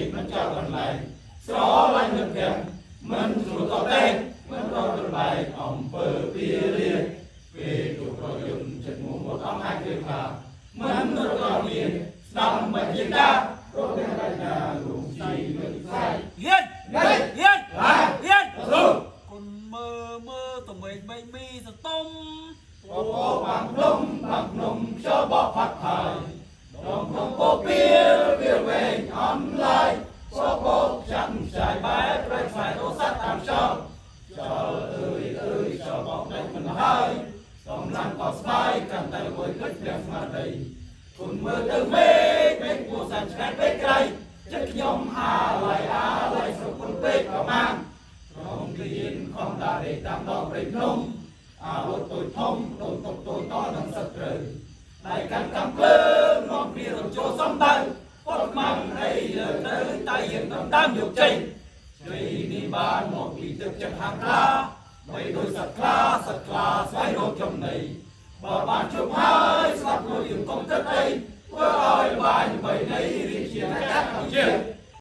ជាតិមិនចោលបន្លែងស្រឡាញ់នឹងទាំងមិនស្រួលតតែងមិនរត់រំលែកអំពើពីរាពេលទូប្រយន្តចិត្តមុំមកអស់អាចគេថាមិនរត់រមានស្ដាប់មិនជាតារត់តែរញ្ញារូបជីវិតស្អែកៀនៀនៀនสู้គុណមើតំបេងបីមីសតុំពពបាំងភ្នំខ្យល់បោកផាត់ហើយដងក្នុងពពីវាវែងអន់ឡាយពពចាំចាយបែបប្រែខ្សែរស័តតាមចោលចោលអើយចោលបោកដេញមិនហើយសំឡាំងក៏ស្បាយកាន់តែល្វើយគិតទាំងស្មារតីគុណមើលទៅមេឃគួរសាច់ឆ្ងាយពេកក្រៃចិត្តខ្ញុំអាឡ័យស្រគុណពេកប្រមាណក្រុមគ្រៀនខំដារេតាមដងព្រៃភ្នំអាវុធតូចធំតូចតនឹងសត្រូវដៃកាន់កំភ្លើងនាំគ្នារំចូលសំដៅពុតខ្មាំងអីលើទៅតែយើងតាមយកចេញជ័យនេះបានមកពីទឹកចិត្តហាងខ្លាបីដោយសត្វខ្លាស្វែងរកចំណីបើបានជួបហើយស្លាប់លុយយើងកុំទឹកអី